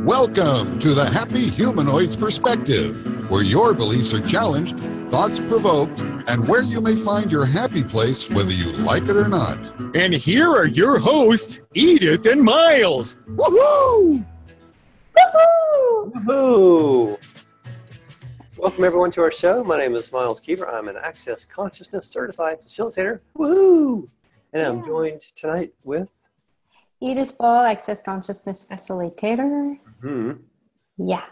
Welcome to the Happy Humanoid's Perspective, where your beliefs are challenged, thoughts provoked, and where you may find your happy place whether you like it or not. And here are your hosts, Edith and Miles. Woohoo! Woohoo! Woohoo! Welcome everyone to our show. My name is Miles Keever. I'm an Access Consciousness Certified Facilitator. Woohoo! And I'm joined tonight with Edith Ball, Access Consciousness Facilitator. Mm-hmm. Yeah.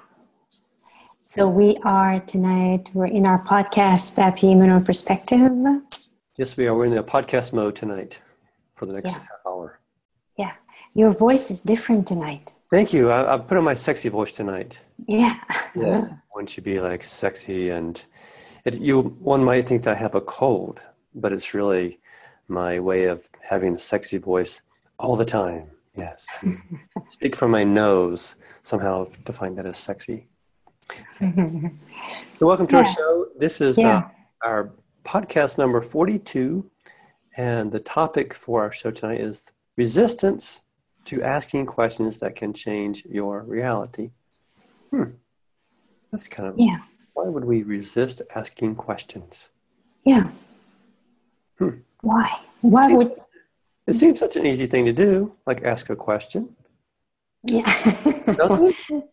So we're in our podcast, Happy Humanoid Perspective. Yes, we are. We're in the podcast mode tonight for the next half hour. Yeah. Your voice is different tonight. Thank you. I've put on my sexy voice tonight. Yeah. Yes. One should be like sexy, and one might think that I have a cold, but it's really my way of having a sexy voice all the time. Yes. Speak from my nose somehow to find that as sexy. So welcome to our show. This is our podcast number 42. And the topic for our show tonight is resistance to asking questions that can change your reality. That's kind of, why would we resist asking questions? Yeah. Why? Why would... It seems such an easy thing to do, like ask a question. Yeah. Doesn't it?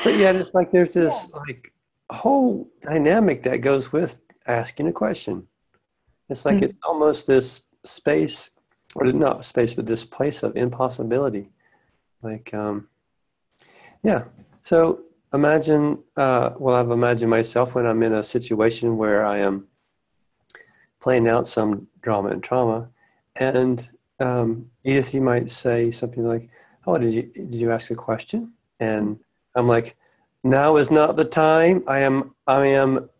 But yet it's like there's this like whole dynamic that goes with asking a question. It's like it's almost this space, or not space, but this place of impossibility. Like, So imagine, I've imagined myself when I'm in a situation where I am playing out some drama and trauma, and Edith, you might say something like, "Oh, did you ask a question?" And I'm like, "Now is not the time. I am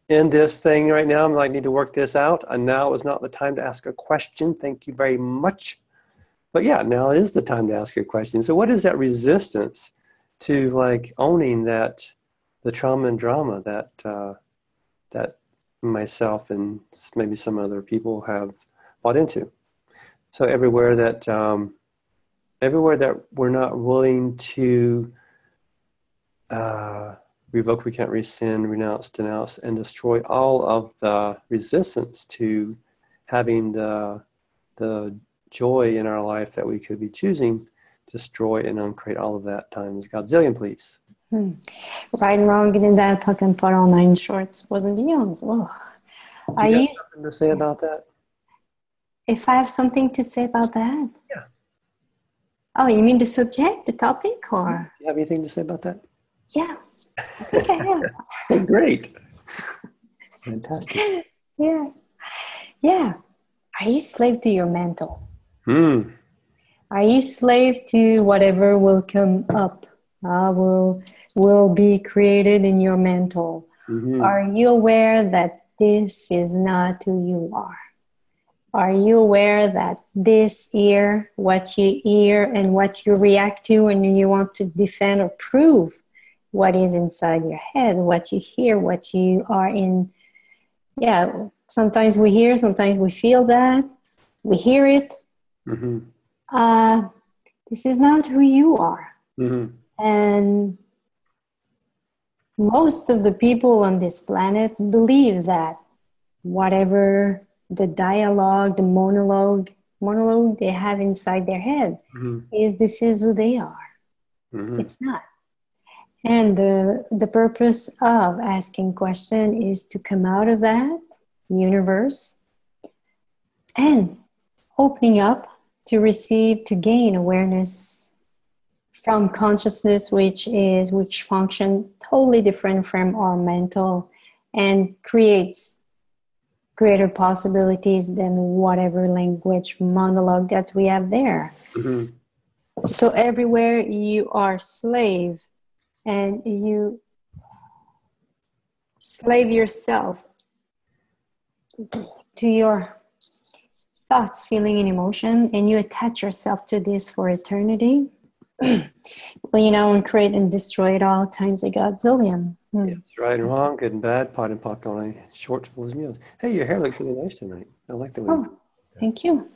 in this thing right now. I need to work this out. And now is not the time to ask a question. Thank you very much." But yeah, now is the time to ask a question. So what is that resistance to like owning that the trauma and drama that myself and maybe some other people have bought into? So everywhere that we're not willing to revoke, recant, rescind, renounce, denounce, and destroy all of the resistance to having the joy in our life that we could be choosing, destroy and uncreate all of that times Godzillion, please. Right and wrong, getting that puck and put all 9 shorts wasn't beyond. Oh. Do you have something to say about that? If I have something to say about that? Yeah. Oh, you mean the subject, the topic, or? Do you have anything to say about that? Yeah. I think I have. Oh, great. Fantastic. Yeah. Yeah. Are you slave to your mental? Are you slave to whatever will come up, will be created in your mental? Are you aware that this is not who you are? Are you aware that this here, what you hear and what you react to when you want to defend or prove what is inside your head, what you hear, what you are in? Yeah, sometimes we hear, sometimes we feel that. We hear it. This is not who you are. And most of the people on this planet believe that whatever the dialogue, the monologue they have inside their head this is who they are. It's not. And the purpose of asking question is to come out of that universe and opening up to receive, to gain awareness from consciousness, which function totally different from our mental and creates greater possibilities than whatever language monologue that we have there. So everywhere you are slave, and you slave yourself to your thoughts, feeling, and emotion, and you attach yourself to this for eternity, and create and destroy it all times a Godzillion. Yes, right and wrong, good and bad, pot and pock on shorts, full of meals. Hey, your hair looks really nice tonight. I like the way. Oh, thank you.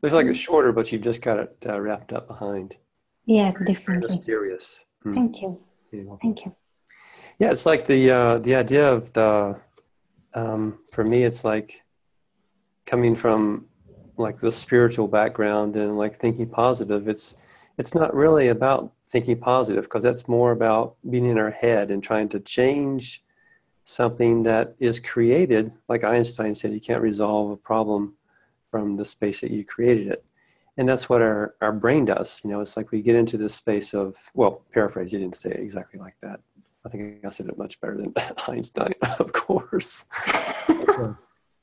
Looks like it's shorter, but you've just got it wrapped up behind. Yeah, differently. Mysterious. Thank you. Thank you. Yeah, it's like the idea of the for me, it's like coming from like the spiritual background and like thinking positive. It's not really about thinking positive, because that's more about being in our head and trying to change something that is created. Like Einstein said, you can't resolve a problem from the space that you created it. And that's what our brain does. You know, it's like we get into this space of, well, paraphrase, he didn't say it exactly like that. I think I said it much better than Einstein, of course.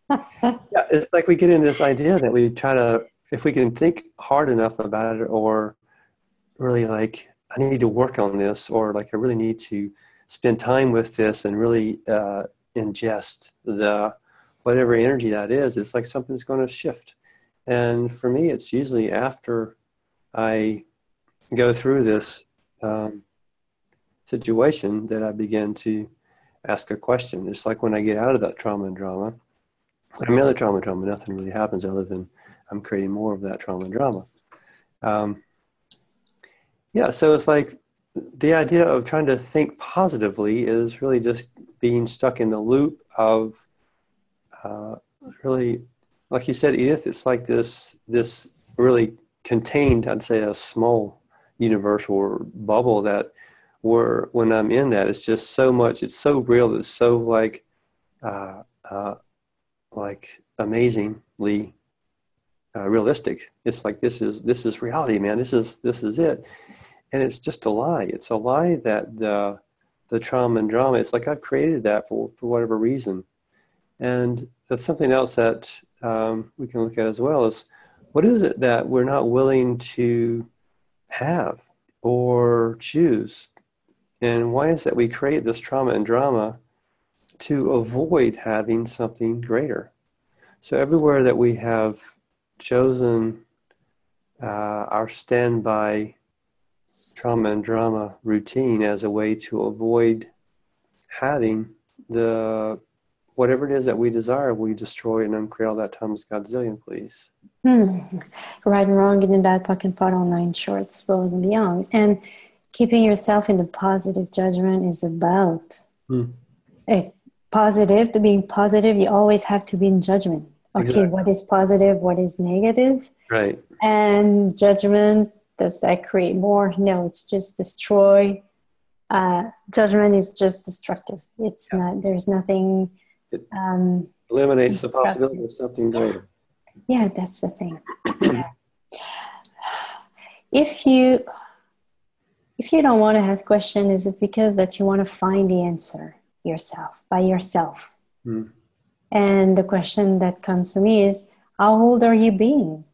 Yeah, it's like we get in this idea that we try to, if we can think hard enough about it, or really like, I need to work on this, or like I really need to spend time with this and really ingest the whatever energy that is, it's like something's going to shift. And for me, it's usually after I go through this situation that I begin to ask a question. It's like when I get out of that trauma and drama, when I'm in the trauma and drama, nothing really happens other than I'm creating more of that trauma and drama. Yeah, so it's like the idea of trying to think positively is really just being stuck in the loop of really, like you said, Edith, it's like this really contained, I'd say, a small universe or bubble that when I'm in that, it's just so much, it's so real, it's so like amazingly realistic. It's like, this is reality, man. This is it. And it's just a lie. It's a lie that the trauma and drama, it's like I've created that for whatever reason. And that's something else that we can look at as well, is what is it that we're not willing to have or choose? And why is that we create this trauma and drama to avoid having something greater? So everywhere that we have chosen our standby trauma and drama routine as a way to avoid having the whatever it is that we desire, we destroy and uncreate all that times Godzillion, please. Right and wrong, good and bad, puck and pot, all nine shorts, bows and beyond. And keeping yourself in the positive judgment is about positive. To being positive, you always have to be in judgment. Okay, exactly. What is positive? What is negative? Right. And judgment, does that create more? No, it's just destroy. Judgment is just destructive. It's not, there's nothing. It eliminates the possibility of something greater. Yeah, that's the thing. Yeah. If you don't want to ask questions, is it because that you want to find the answer by yourself? And the question that comes for me is, how old are you being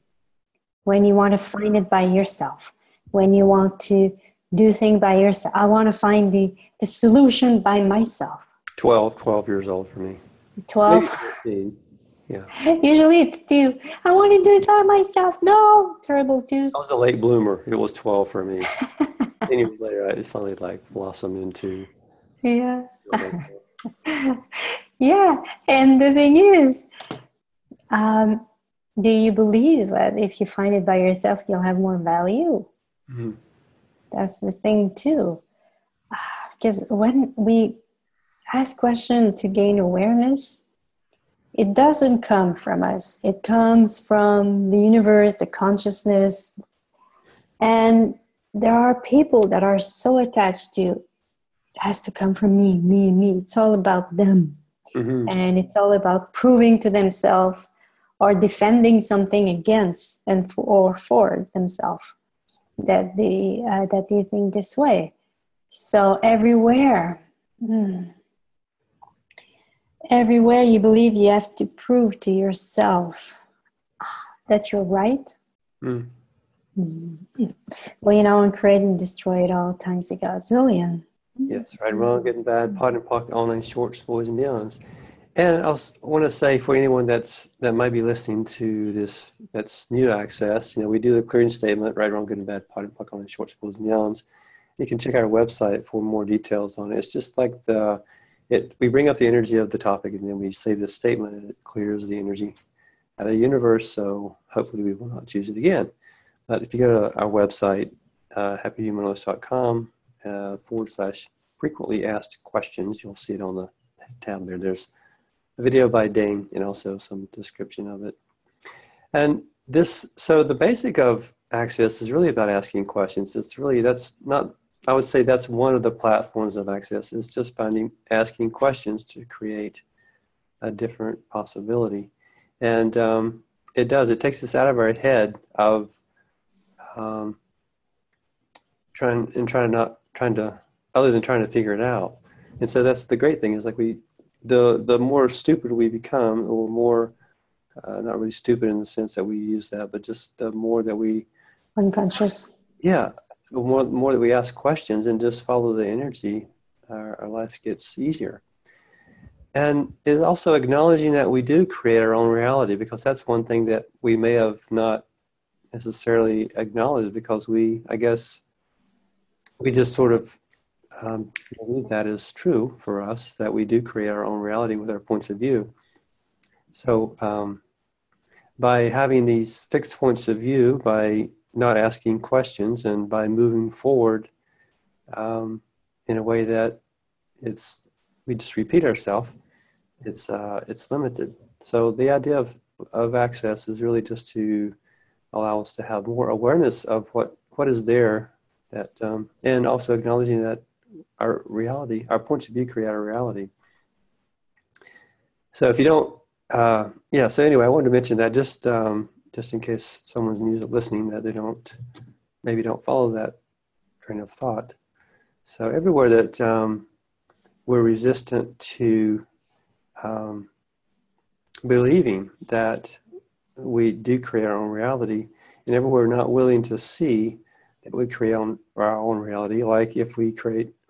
when you want to find it by yourself? When you want to do things by yourself? I want to find the solution by myself. 12 years old for me. 12? 15. Yeah. Usually it's 2. I want to do it by myself. No, terrible 2s. I was a late bloomer. It was 12 for me. 10 years later, I finally like blossomed into. Yeah. Yeah. And the thing is, do you believe that if you find it by yourself, you'll have more value? Mm-hmm. That's the thing too. Because when we ask questions to gain awareness, it doesn't come from us. It comes from the universe, the consciousness. And there are people that are so attached to, it has to come from me, me, me. It's all about them. Mm-hmm. And it's all about proving to themselves or defending something against or for themselves that they think this way. So everywhere you believe you have to prove to yourself that you're right. Well, on create and destroy it all times a Godzillion. Yes, right, wrong, good and bad, pot and pocket, all nine shorts, boys and beyonds. And I want to say for anyone that might be listening to this, that's new to Access, we do a clearing statement, right, wrong, good and bad, pot and pocket, all nine shorts, boys and beyonds. You can check out our website for more details on it. It's just like we bring up the energy of the topic, and then we say this statement, and it clears the energy out of the universe. So hopefully we will not choose it again. But if you go to our website, happyhumanoids.com, / frequently asked questions. You'll see it on the tab there. There's a video by Dane and also some description of it. And so the basic of Access is really about asking questions. I would say that's one of the platforms of Access, is just asking questions to create a different possibility. And it takes us out of our head of trying to figure it out. And so that's the great thing, is like the more stupid we become, or more, not really stupid in the sense that we use that, but just the more that we... Unconscious. Yeah. The more that we ask questions and just follow the energy, our life gets easier. And it's also acknowledging that we do create our own reality, because that's one thing that we may have not necessarily acknowledged, because we just sort of believe that is true for us, that we do create our own reality with our points of view. So by having these fixed points of view, by not asking questions, and by moving forward in a way that we just repeat ourselves, it's limited. So the idea of Access is really just to allow us to have more awareness of what is there, that and also acknowledging that our reality, our points of view, create our reality. So if you don't, so anyway, I wanted to mention that just in case someone's new listening, that they maybe don't follow that train of thought. So everywhere that we're resistant to believing that we do create our own reality, and everywhere we're not willing to see that we create our own reality, like if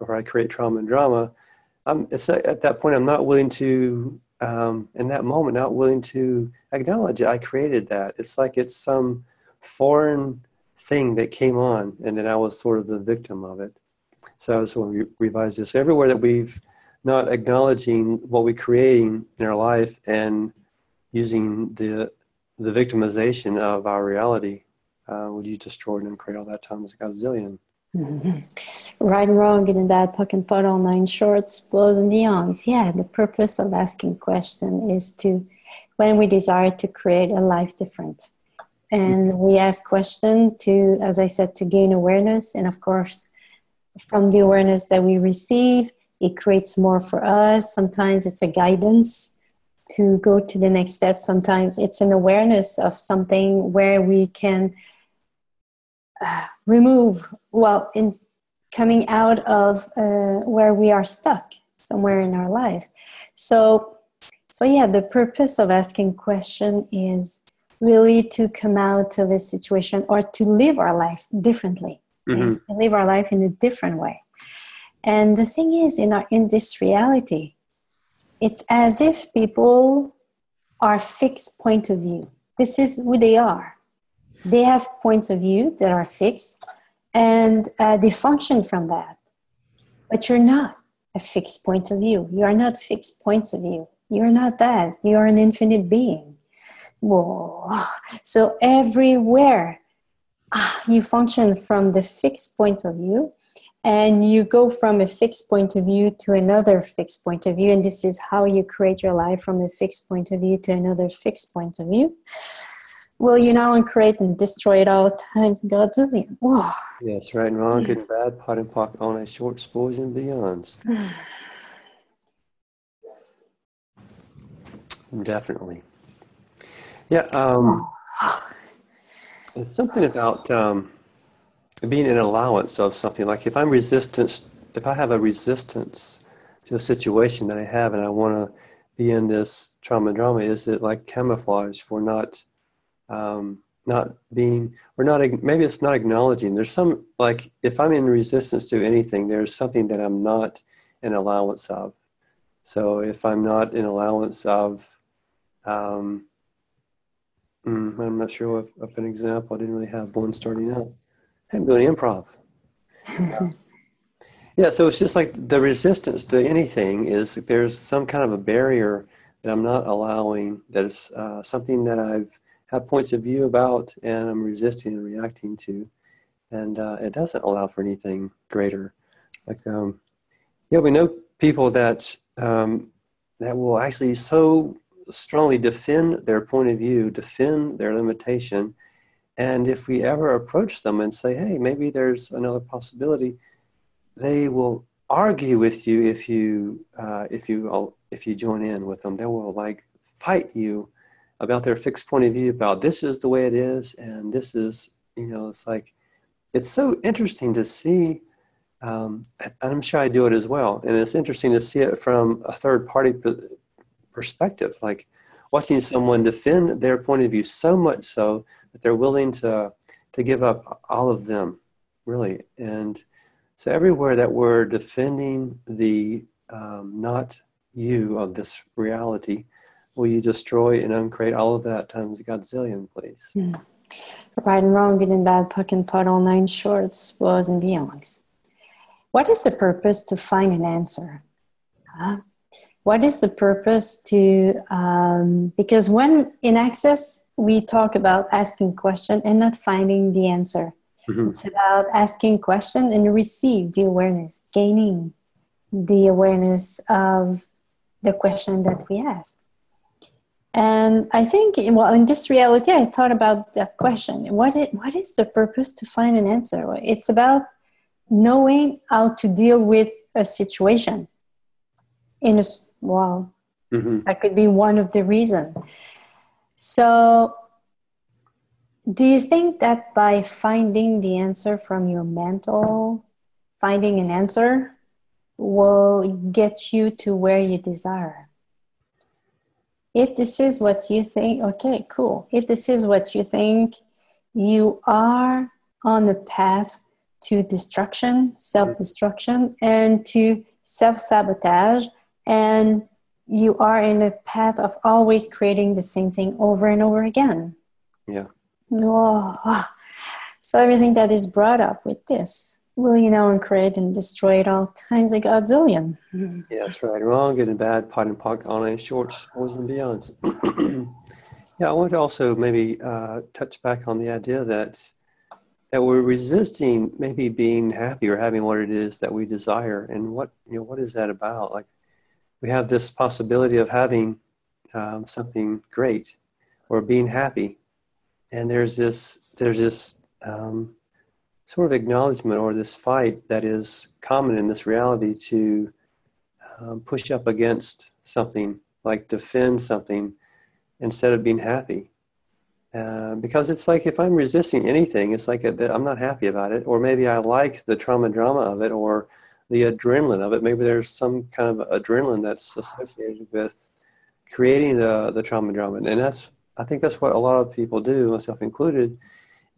I create trauma and drama, it's at that point I'm not willing to, in that moment, not willing to acknowledge it. I created that. It's like it's some foreign thing that came on, and then I was sort of the victim of it. So I just want to revise this. Everywhere that we've not acknowledging what we're creating in our life and using the victimization of our reality, would you destroy and create all that times a gazillion? Mm-hmm. Right and wrong, good and bad, puck and puddle, 9 shorts, blows and beyonds. Yeah, the purpose of asking question is to, when we desire to create a life different. And we ask question to, as I said, to gain awareness. And of course, from the awareness that we receive, it creates more for us. Sometimes it's a guidance to go to the next step. Sometimes it's an awareness of something where we can in coming out of where we are stuck somewhere in our life. So yeah, the purpose of asking question is really to come out of a situation, or to live our life differently, to live our life in a different way. And the thing is, in this reality, it's as if people are fixed point of view. This is who they are. They have points of view that are fixed, and they function from that. But you're not a fixed point of view. You are not fixed points of view. You're not that. You are an infinite being. Whoa. So everywhere you function from the fixed point of view, and you go from a fixed point of view to another fixed point of view, and this is how you create your life, from a fixed point of view to another fixed point of view. Well, you now create and destroy it all times Godzillion. Whoa. Yes, right and wrong, good and bad, pot and pock, on a short, spoils and beyonds. Definitely. Yeah, it's something about being an allowance of something. Like if I have a resistance to a situation that I have, and I want to be in this trauma drama, is it like camouflage for not being, or not, maybe it's not acknowledging. There's some, like if I'm in resistance to anything, there's something that I'm not an allowance of. So if I'm not an allowance of, I'm not sure of an example. I didn't really have one starting out. I'm doing improv. Yeah, so it's just like the resistance to anything is there's some kind of a barrier that I'm not allowing, that is something that I've have points of view about, and I'm resisting and reacting to. And it doesn't allow for anything greater. Like, yeah, we know people that that will actually so strongly defend their point of view, defend their limitation. And if we ever approach them and say, hey, maybe there's another possibility, they will argue with you if you join in with them. They will like fight you about their fixed point of view about this is the way it is, and this is, it's like, it's so interesting to see. I'm sure I do it as well. And it's interesting to see it from a third party perspective, like watching someone defend their point of view so much so that they're willing to give up all of them, really. And so everywhere that we're defending the not you of this reality, will you destroy and uncreate all of that times a godzillion, please? Mm. Right and wrong, good and bad, puck and putt, all nine shorts, was and beyonds. What is the purpose to find an answer? What is the purpose to, because when in Access, we talk about asking question and not finding the answer. Mm-hmm. It's about asking question and receive the awareness, gaining the awareness of the question that we asked. And I think, well, in this reality, I thought about that question. What is the purpose to find an answer? It's about knowing how to deal with a situation. Mm-hmm. That could be one of the reasons. So, do you think that by finding the answer from your mental, finding an answer will get you to where you desire? If this is what you think, okay, cool. If this is what you think, you are on a path to destruction, self-destruction, and to self-sabotage, and you are in a path of always creating the same thing over and over again. Yeah. Oh. So everything that is brought up with this will, and create and destroy it all times a godzillion. Yes, right, wrong, good and bad, pot and pock, online shorts, boys and beyonds. Yeah, I want to also maybe touch back on the idea that we're resisting maybe being happy or having what it is that we desire. And what is that about? Like, we have this possibility of having something great or being happy. And there's this sort of acknowledgement or this fight that is common in this reality to push up against something, like defend something instead of being happy. Because it's like if I'm resisting anything, it's like I'm not happy about it, or maybe I like the trauma drama of it or the adrenaline of it. Maybe there's some kind of adrenaline that's associated with creating the trauma drama. And I think that's what a lot of people do, myself included,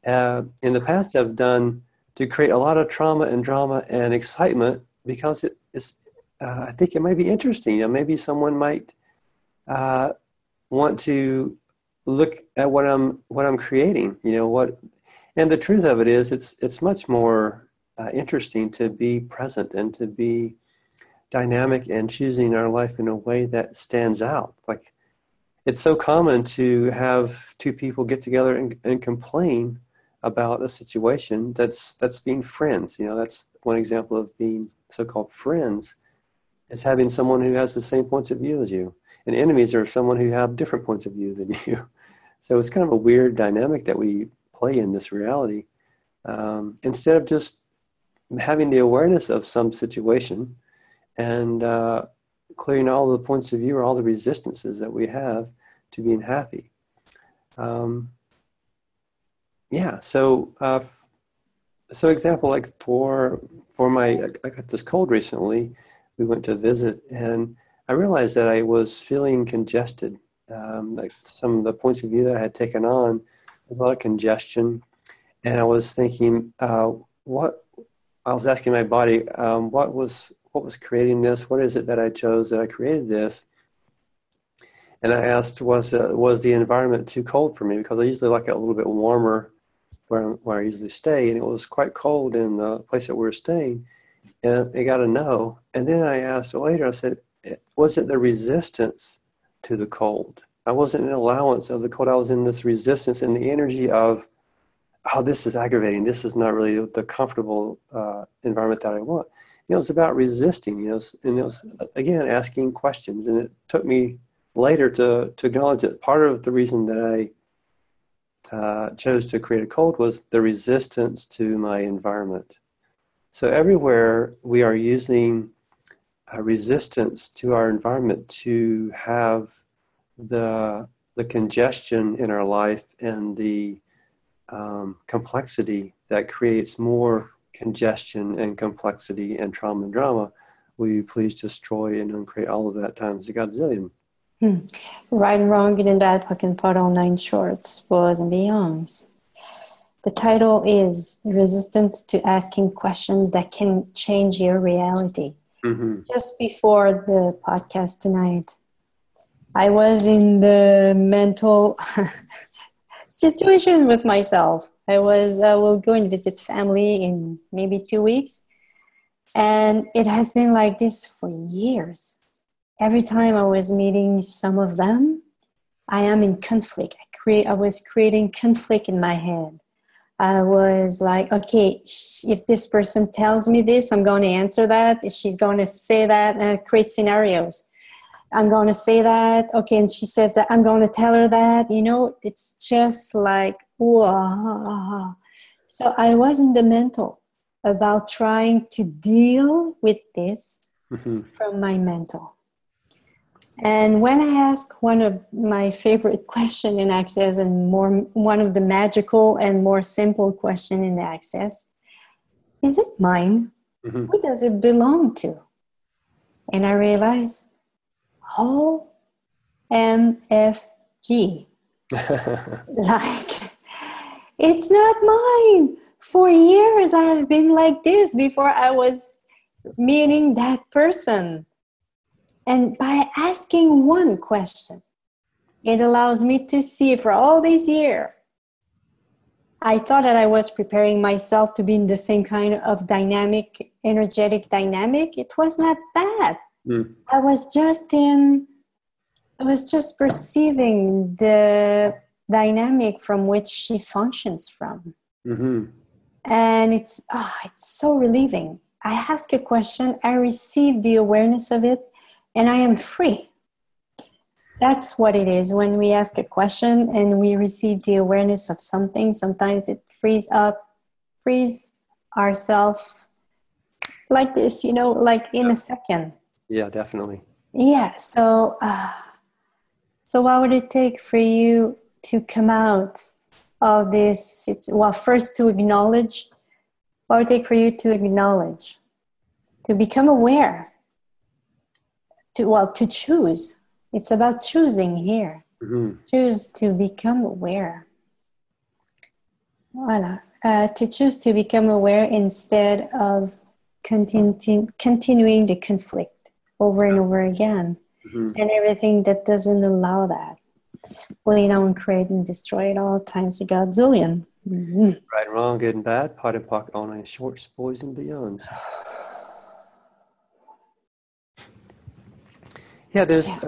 in the past have done to create a lot of trauma and drama and excitement because I think it might be interesting. Maybe someone might want to look at what I'm creating, and the truth of it is it's much more interesting to be present and to be dynamic and choosing our life in a way that stands out. Like, it's so common to have two people get together and complain about a situation that's being friends. That's one example of being so-called friends, is having someone who has the same points of view as you. And enemies are someone who have different points of view than you. So it's kind of a weird dynamic that we play in this reality. Instead of just having the awareness of some situation and clearing all the points of view or all the resistances that we have to being happy. So example, like for I got this cold recently. We went to visit, and I realized that I was feeling congested. Like some of the points of view that I had taken on, there's a lot of congestion, and I was thinking, I was asking my body, what was creating this? What is it that I chose that I created this? And I asked, was the environment too cold for me? Because I usually like it a little bit warmer where I usually stay, and it was quite cold in the place that we were staying. And I got a no. And then I asked later, I said, was it the resistance to the cold? I wasn't in allowance of the cold. I was in this resistance and the energy of, oh, this is aggravating. This is not really the comfortable environment that I want. it's about resisting, and it was, again, asking questions. And it took me later to acknowledge that part of the reason that I chose to create a cult was the resistance to my environment. So everywhere we are using resistance to our environment to have the congestion in our life and the complexity that creates more congestion and complexity and trauma and drama, will you please destroy and uncreate all of that times a godzillion? Right and Wrong, Good and Bad, Puck and Pot, All Nine Shorts, Boys and Beyonds. The title is Resistance to Asking Questions That Can Change Your Reality. Mm-hmm. Just before the podcast tonight, I was in the mental situation with myself. I will go and visit family in maybe 2 weeks. And it has been like this for years. Every time I was meeting some of them, I am in conflict. I was creating conflict in my head. I was like, okay, if this person tells me this, I'm going to answer that. If she's going to say that, and create scenarios. I'm going to say that. Okay, and she says that, I'm going to tell her that. It's just like, whoa. So I was in the mental about trying to deal with this from my mental. And when I ask one of my favorite questions in Access, and one of the magical and more simple question in Access, is it mine? Mm-hmm. Who does it belong to? And I realized, OMFG. Like, it's not mine. For years I have been like this before I was meeting that person. And by asking one question, it allows me to see for all these years. I thought that I was preparing myself to be in the same kind of energetic dynamic. It was not that. I was just perceiving the dynamic from which she functions from. Mm-hmm. And it's so relieving. I ask a question, I receive the awareness of it, and I am free. That's what it is. When we ask a question and we receive the awareness of something, sometimes it frees ourselves like this, like in a second. Yeah, definitely. Yeah. So what would it take for you to come out of this? Well, first to acknowledge. What would it take for you to acknowledge, to become aware? To choose. It's about choosing here. Mm-hmm. Choose to become aware. Voilà. To choose to become aware instead of continuing the conflict over and over again. Mm-hmm. And everything that doesn't allow that. And create and destroy it all times a godzillion. Mm-hmm. Right and Wrong, Good and Bad, Pot and Pock, All Nine Shorts, Boys and Beyonds. Yeah, there's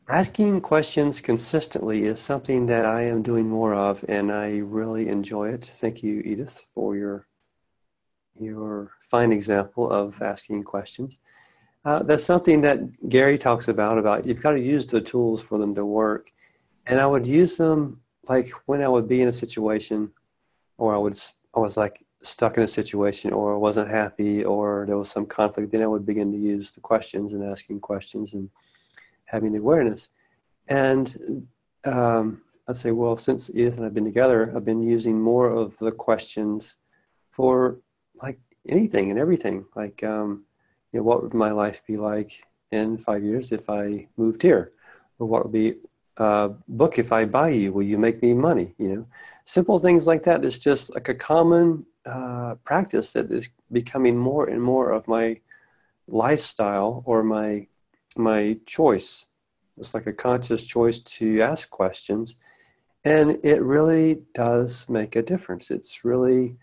asking questions consistently is something that I am doing more of, and I really enjoy it. Thank you, Edith, for your fine example of asking questions. That's something that Gary talks about you've got to use the tools for them to work. And I would use them like when I would be in a situation, or I was like stuck in a situation, or wasn't happy, or there was some conflict, then I would begin to use the questions and asking questions and having the awareness. And I'd say, well, since Edith and I have been together, I've been using more of the questions for like anything and everything. Like, what would my life be like in 5 years if I moved here? Or what would be a book if I buy you? Will you make me money? Simple things like that. It's just like a common practice that is becoming more and more of my lifestyle or my choice. It's like a conscious choice to ask questions, and it really does make a difference. It's really,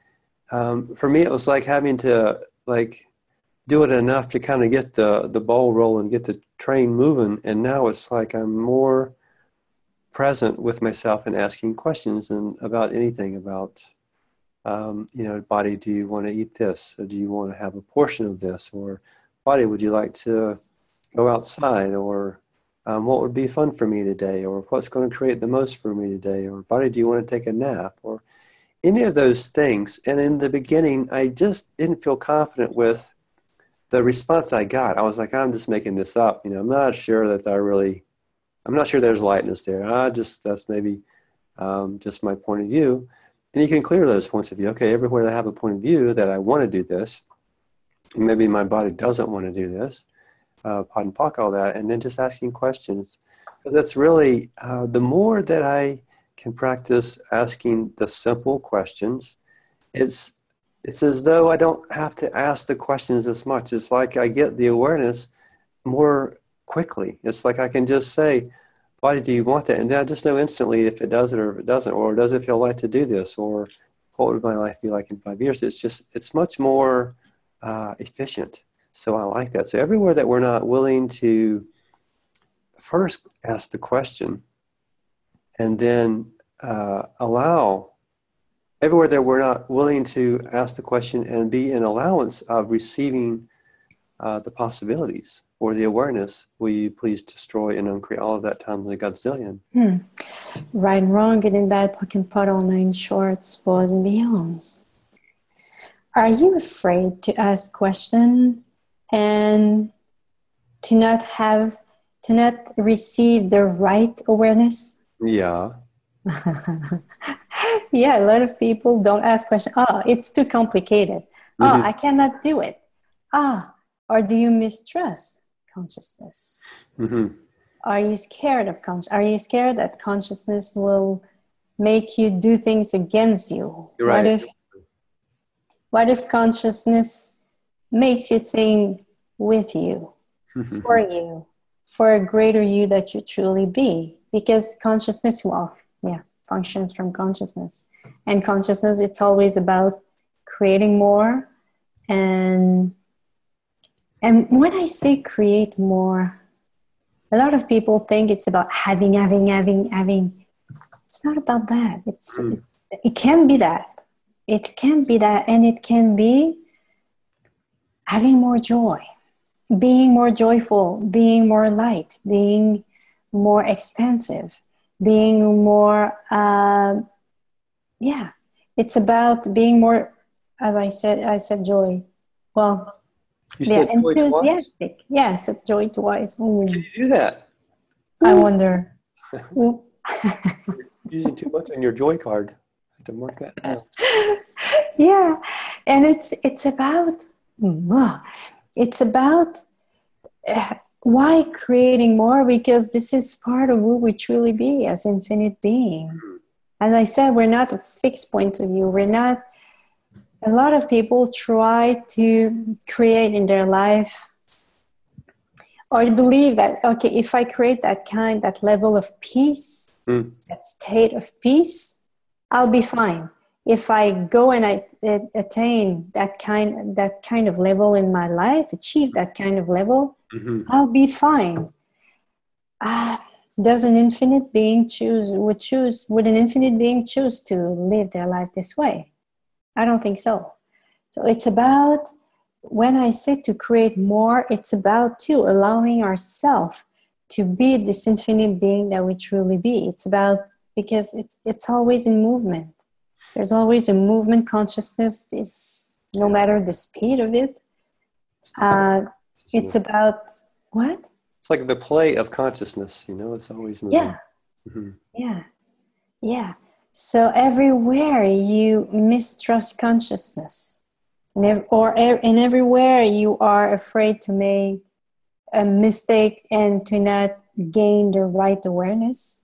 for me, it was like having to do it enough to kind of get the ball rolling, get the train moving, and now it's like I'm more present with myself and asking questions and about anything, about You know, body, do you want to eat this? Or do you want to have a portion of this? Or body, would you like to go outside? Or what would be fun for me today? Or what's going to create the most for me today? Or body, do you want to take a nap? Or any of those things. And in the beginning, I just didn't feel confident with the response I got. I was like, I'm just making this up. You know, I'm not sure there's lightness there. That's maybe just my point of view. And you can clear those points of view. Okay, everywhere I have a point of view that I want to do this, and maybe my body doesn't want to do this, pot and pock all that, and then just asking questions. Because that's really, the more that I can practice asking the simple questions, it's as though I don't have to ask the questions as much. It's like I get the awareness more quickly. It's like I can just say, body, do you want that? And then I just know instantly if it does it or if it doesn't, or does it feel right to do this, or what would my life be like in 5 years? It's much more efficient. So I like that. So everywhere that we're not willing to first ask the question and then allow, everywhere that we're not willing to ask the question and be in allowance of receiving the possibilities or the awareness, will you please destroy and uncreate all of that times a godzillion? Right and wrong, good and bad, puck and putt, all nine shorts, boys and beyonds. Are you afraid to ask question and to not receive the right awareness? Yeah. Yeah, a lot of people don't ask questions. Oh, it's too complicated. Oh, I cannot do it. Or do you mistrust consciousness? Are you scared of Are you scared that consciousness will make you do things against you? You're right. What if consciousness makes you think with you, for you, for a greater you that you truly be? Because consciousness, functions from consciousness. And consciousness, it's always about creating more. And when I say create more, a lot of people think it's about having. It's not about that. It can be that. It can be that, and it can be having more joy, being more joyful, being more light, being more expansive, being more, it's about being more, as I said joy. Well, you said joy enthusiastic. Twice? Yes, joy twice. Can you do that? I wonder. Using too much on your joy card. I have to mark that down. Yeah, and it's about why creating more? Because this is part of who we truly be as infinite being. As I said, we're not a fixed point of view. We're not. A lot of people try to create in their life, or believe that, okay, if I create that level of peace, that state of peace, I'll be fine. If I go and I attain that kind of level in my life, achieve that kind of level, I'll be fine. Would an infinite being choose to live their life this way? I don't think so. So it's about, when I say to create more, it's about too allowing ourselves to be this infinite being that we truly be. It's about, because it's always in movement. There's always a movement. Consciousness is, no matter the speed of it, it's about what? It's like the play of consciousness, it's always moving. Yeah. So everywhere you mistrust consciousness, and everywhere you are afraid to make a mistake and to not gain the right awareness,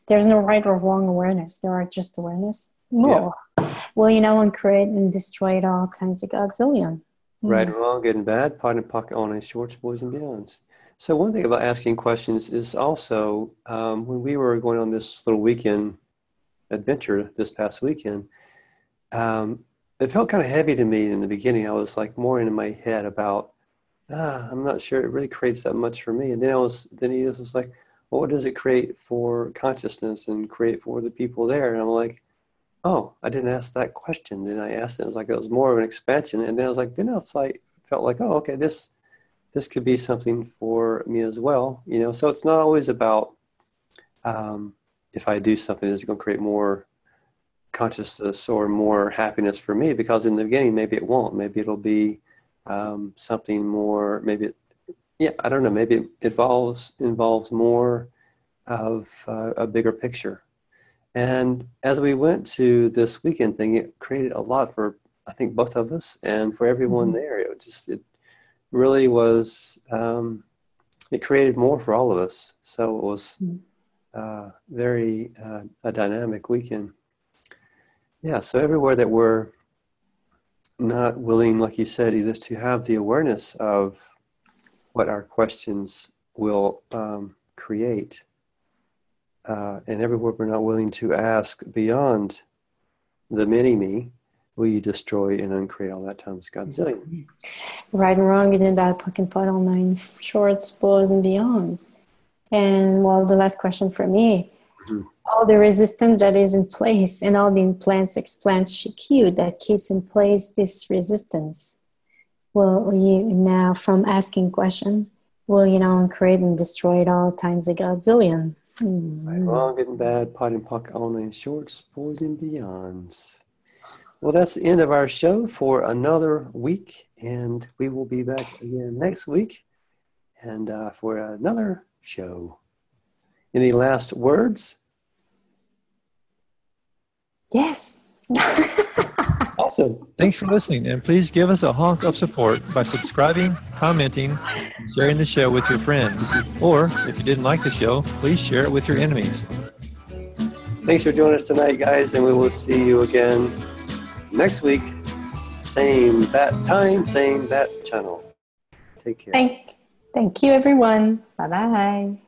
there's no right or wrong awareness. There are just awareness. Well, and create and destroy it all times a godzillion. Right and wrong, good and bad, pot and pocket, all nice shorts, boys and beyonds. So one thing about asking questions is also, when we were going on this little weekend adventure this past weekend, it felt kind of heavy to me in the beginning. I was like more in my head about, I'm not sure it really creates that much for me. And then he was like, well, what does it create for consciousness and create for the people there? And I'm like, oh, I didn't ask that question. Then I asked it. It was like, it was more of an expansion. And then I was like, then I was like, felt like, oh, okay, this could be something for me as well. You know, so it's not always about, if I do something, is it going to create more consciousness or more happiness for me? Because in the beginning, maybe it won't. Maybe it'll be something more, I don't know, maybe it involves more of a bigger picture. And as we went to this weekend thing, it created a lot for, I think, both of us and for everyone there. It really was, it created more for all of us. So it was very a dynamic weekend. Yeah, so everywhere that we're not willing, like you said, either to have the awareness of what our questions will create, and everywhere we're not willing to ask beyond the mini-me, will you destroy and uncreate all that times Godzillion. Right and wrong, good and bad, puck and putt, all nine shorts, bows, and beyonds. And well, the last question for me, all the resistance that is in place and all the implants, explants, SHQ that keeps in place this resistance, will you now, from asking question, will you now create and destroy it all times a Godzillion? Right, wrong, good and bad, pot and puck, all nine shorts, boys and beyonds. Well, that's the end of our show for another week, and we will be back again next week and for another show. Any last words? Yes. Awesome. Thanks for listening, and please give us a honk of support by subscribing, commenting, and sharing the show with your friends. Or, if you didn't like the show, please share it with your enemies. Thanks for joining us tonight, guys, and we will see you again next week. Same bat time, same bat channel. Take care. Thank you, everyone. Bye-bye.